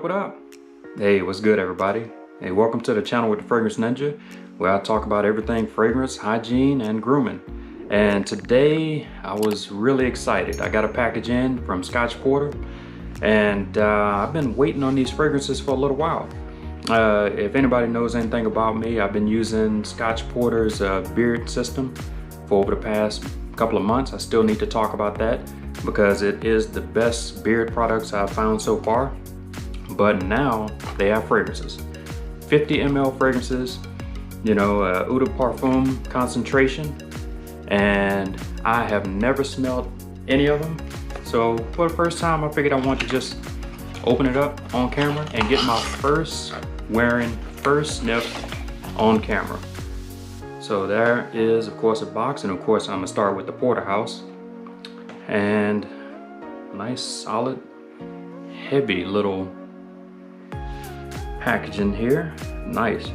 what up? Hey, what's good everybody? Hey, welcome to the channel with the Fragrance Ninja, where I talk about everything fragrance, hygiene, and grooming. And today I was really excited. I got a package in from Scotch Porter, and I've been waiting on these fragrances for a little while. If anybody knows anything about me, I've been using Scotch Porter's beard system for over the past couple of months. I still need to talk about that because it is the best beard products I've found so far. But now they have fragrances, 50 ml fragrances, you know, eau de parfum concentration, and I have never smelled any of them. So for the first time, I figured I wanted to just open it up on camera and get my first sniff on camera. So there is, of course, a box, and of course I'm gonna start with the porterhouse. And nice, solid, heavy little packaging here. Nice.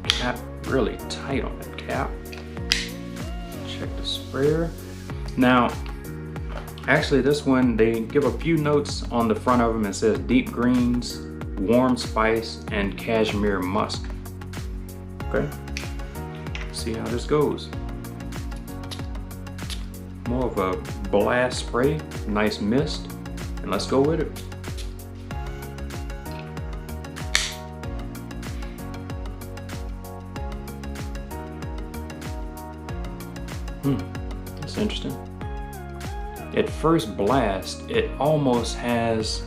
Cap really tight on that cap. Check the sprayer. Now, actually this one, they give a few notes on the front of them. It says deep greens, warm spice, and cashmere musk. Okay, see how this goes. More of a blast spray, nice mist, and let's go with it. That's interesting. At first blast, it almost has,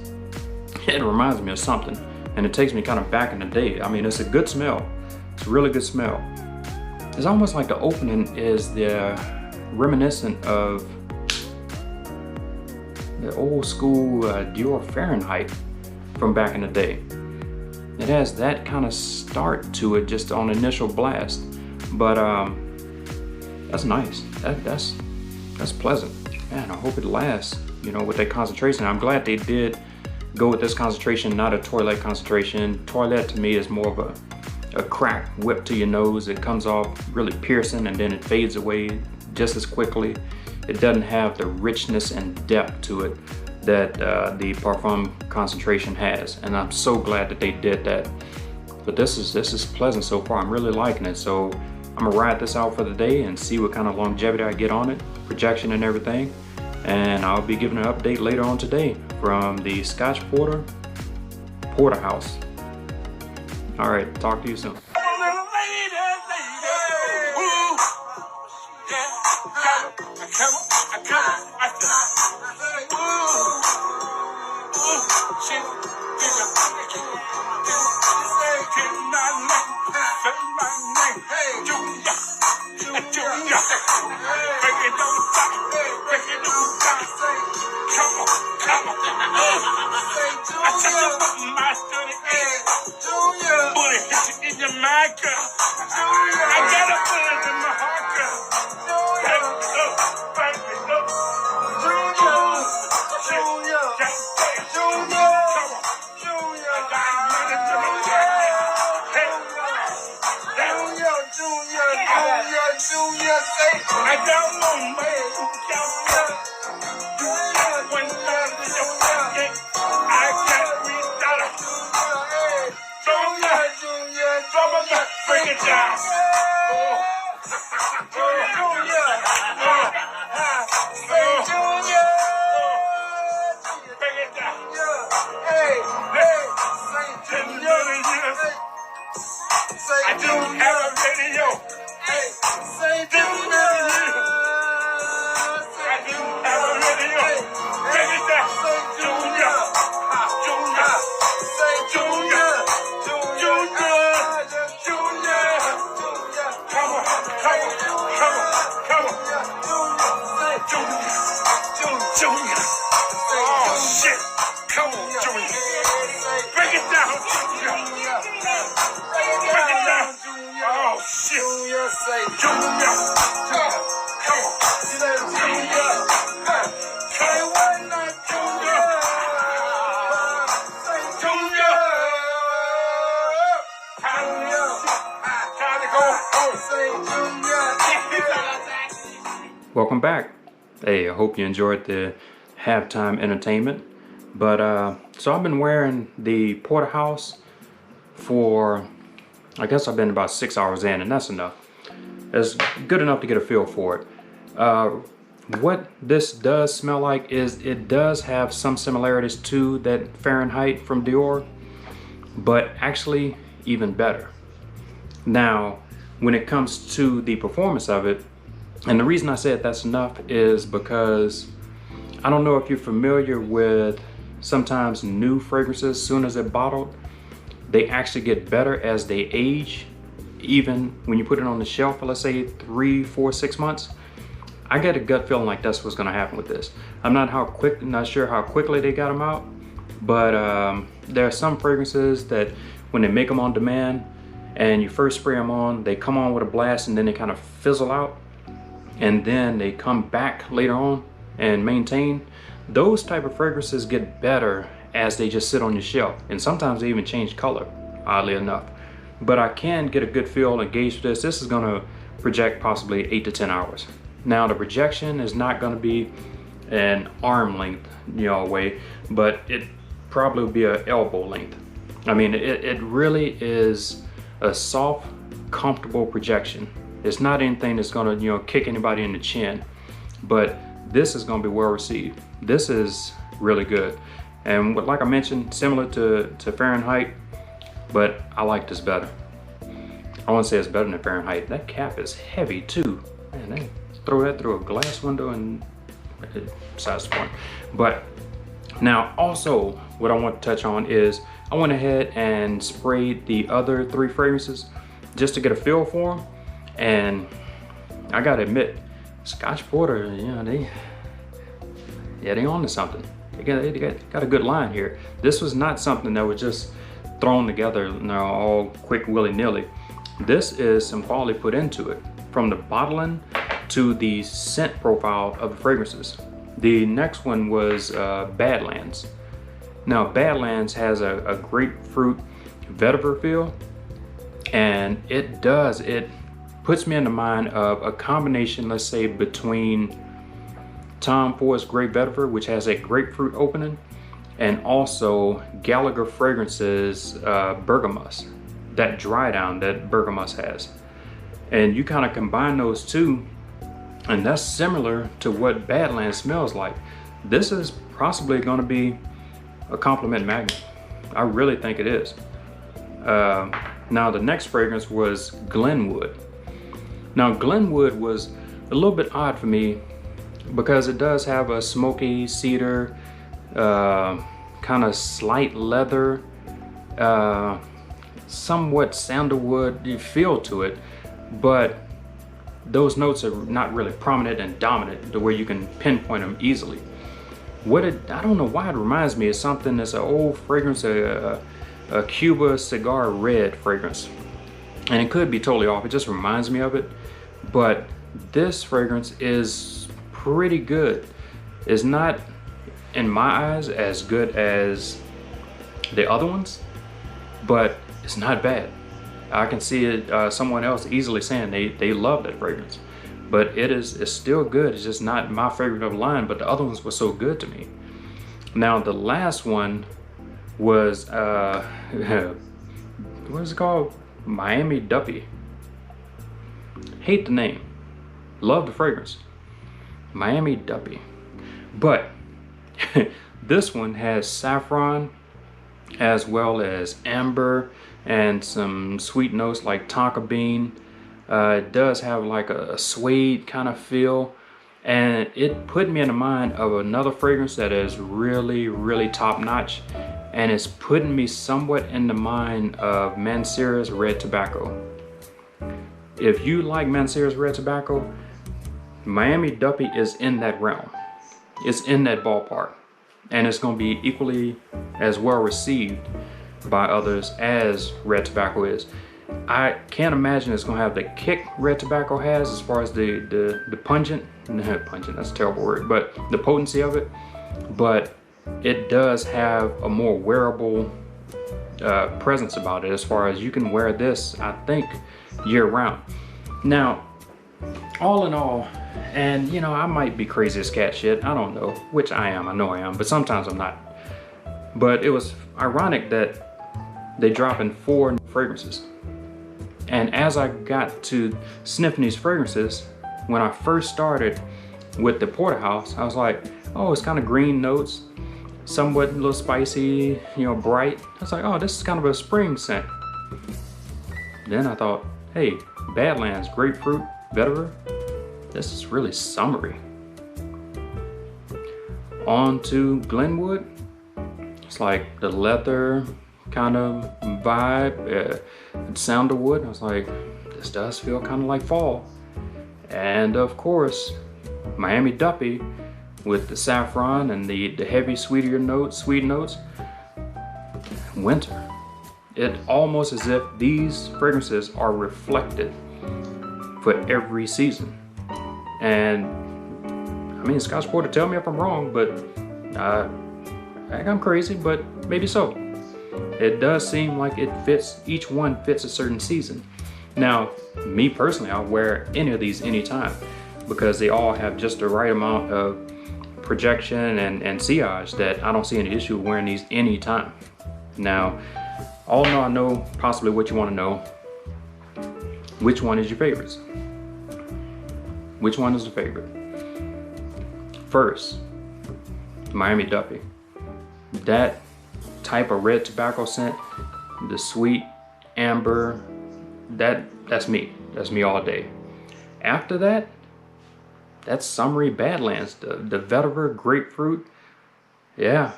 it reminds me of something, and it takes me kind of back in the day. I mean, it's a good smell. It's a really good smell. It's almost like the opening is reminiscent of the old school Dior Fahrenheit from back in the day. It has that kind of start to it just on initial blast, but that's nice. That's pleasant. Man, I hope it lasts, you know, with that concentration. I'm glad they did go with this concentration, not a toilette concentration. Toilette to me is more of a crack whip to your nose. It comes off really piercing and then it fades away just as quickly. It doesn't have the richness and depth to it that the parfum concentration has, and I'm so glad that they did that. But this is pleasant so far. I'm really liking it. So I'm gonna ride this out for the day and see what kind of longevity I get on it, projection and everything. And I'll be giving an update later on today from the Scotch Porter Porterhouse. All right, talk to you soon. Welcome back. Hey, I hope you enjoyed the halftime entertainment But so I've been wearing the porterhouse for, I guess I've been about 6 hours in, and that's enough. It's good enough to get a feel for it. What this does smell like is it does have some similarities to that Fahrenheit from Dior, but actually even better. Now, when it comes to the performance of it, and the reason I said that's enough is because I don't know if you're familiar with sometimes new fragrances, as soon as they're bottled, they actually get better as they age. Even when you put it on the shelf for, let's say, 3, 4, 6 months, I get a gut feeling like that's what's gonna happen with this. I'm not sure how quickly they got them out, but there are some fragrances that when they make them on demand and you first spray them on, they come on with a blast and then they kind of fizzle out, and then they come back later on and maintain. Those type of fragrances get better as they just sit on your shelf, and sometimes they even change color, oddly enough. But I can get a good feel and gauge for this. This is gonna project possibly 8 to 10 hours. Now the projection is not gonna be an arm length, away, but it probably will be an elbow length. I mean, it really is a soft, comfortable projection. It's not anything that's gonna, kick anybody in the chin, but this is gonna be well received. This is really good. And like I mentioned, similar to Fahrenheit, but I like this better. I want to say it's better than Fahrenheit. That cap is heavy too. Man, they throw that through a glass window and besides the point. But now also what I want to touch on is I went ahead and sprayed the other 3 fragrances just to get a feel for them. And I gotta admit, Scotch Porter, they on to something. They got a good line here. This was not something that was just thrown together, all quick willy-nilly. This is some quality put into it, from the bottling to the scent profile of the fragrances. The next one was Badlands. Now Badlands has a grapefruit vetiver feel, and it puts me in the mind of a combination, let's say, between Tom Ford's Grape Vetiver, which has a grapefruit opening, and also Gallagher Fragrances Bergamus, that dry down that Bergamus has. And you kind of combine those two, and that's similar to what Badlands smells like. This is possibly going to be a compliment magnet. I really think it is. Now the next fragrance was Glenwood. Now Glenwood was a little bit odd for me because it does have a smoky cedar, kind of slight leather, somewhat sandalwood feel to it, but those notes are not really prominent and dominant to where you can pinpoint them easily. I don't know why it reminds me of something that's an old fragrance, a Cuba cigar red fragrance, and it could be totally off. It just reminds me of it, but this fragrance is pretty good. It's not, in my eyes, as good as the other ones, but it's not bad. I can see it, someone else easily saying they love that fragrance, but it's still good. It's just not my favorite of the line, but the other ones were so good to me. Now the last one was what is it called? Miami Duffy. Hate the name, love the fragrance, Miami Duffy. But this one has saffron as well as amber and some sweet notes like tonka bean. It does have like a suede kind of feel, and it put me in the mind of another fragrance that is really, really top notch, and it's putting me somewhat in the mind of Mancera's Red Tobacco. If you like Mancera's Red Tobacco, Miami Duffy is in that realm. It's in that ballpark, and it's going to be equally as well received by others as Red Tobacco is. I can't imagine it's going to have the kick Red Tobacco has as far as the pungent, that's a terrible word, but the potency of it. But it does have a more wearable presence about it, as far as you can wear this, I think, year round. Now, all in all, and I might be crazy as cat shit, I don't know, which I am, I know I am, but sometimes I'm not. But it was ironic that they drop in 4 fragrances. And as I got to sniffing these fragrances, when I first started with the porterhouse, I was like, oh, it's kind of green notes, somewhat a little spicy, you know, bright. I was like, oh, this is kind of a spring scent. Then I thought, hey, Badlands, grapefruit, vetiver, this is really summery. On to Glenwood. It's like the leather kind of vibe, sandalwood. I was like, this does feel kind of like fall. And of course, Miami Duffy with the saffron and the heavy sweet notes, winter. It almost as if these fragrances are reflected for every season. And I mean, Scotch Porter, tell me if I'm wrong, but I think I'm crazy, but maybe so. It does seem like it fits, each one fits a certain season. Now, me personally, I'll wear any of these anytime because they all have just the right amount of projection and sillage that I don't see any issue with wearing these anytime. Now, all in all, I know possibly what you want to know. Which one is your favorites? Which one is the favorite? First, Miami Duffy. That type of red tobacco scent, the sweet amber, that's me. That's me all day. After that, that's summery Badlands, the vetiver grapefruit. Yeah,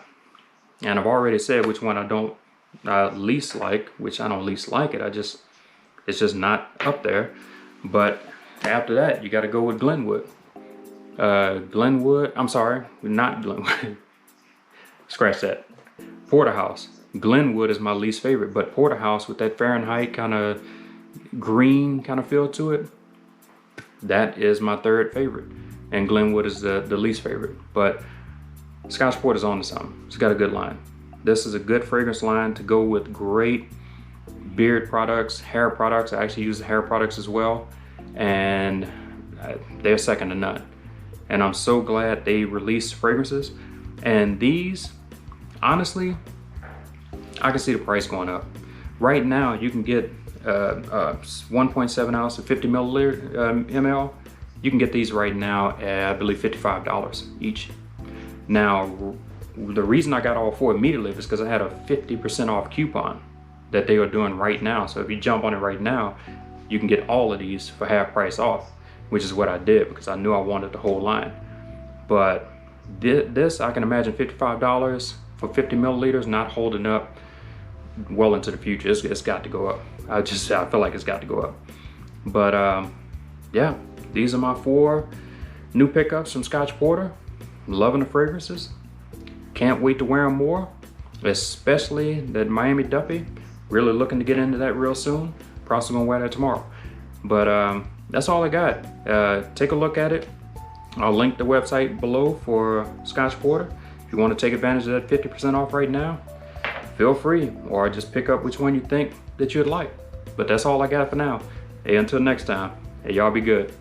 and I've already said which one I don't least like, which I don't least like it. It's just not up there. But after that, you got to go with Glenwood. I'm sorry, not Glenwood. Scratch that. Porterhouse. Glenwood is my least favorite, but Porterhouse with that Fahrenheit kind of green kind of feel to it, that is my third favorite. And Glenwood is the least favorite. But Scotch Porter is on to something. It's got a good line. This is a good fragrance line to go with great beard products, hair products. I actually use the hair products as well. And they're second to none. And I'm so glad they released fragrances. And these, honestly, I can see the price going up. Right now, you can get 1.7 ounce of 50 ml. You can get these right now at, I believe, $55 each. Now, the reason I got all 4 immediately is because I had a 50% off coupon that they are doing right now. So if you jump on it right now, you can get all of these for half price off, which is what I did because I knew I wanted the whole line. But this, I can imagine $55 for 50 milliliters not holding up well into the future. It's got to go up. I feel like it's got to go up. But yeah, these are my 4 new pickups from Scotch Porter. I'm loving the fragrances. Can't wait to wear them more, especially that Miami Duffy. Really looking to get into that real soon. Probably gonna wear that tomorrow. But that's all I got. Take a look at it. I'll link the website below for Scotch Porter. If you want to take advantage of that 50% off right now, feel free, or just pick up which one you think that you'd like. But that's all I got for now. Hey, until next time, hey, y'all be good.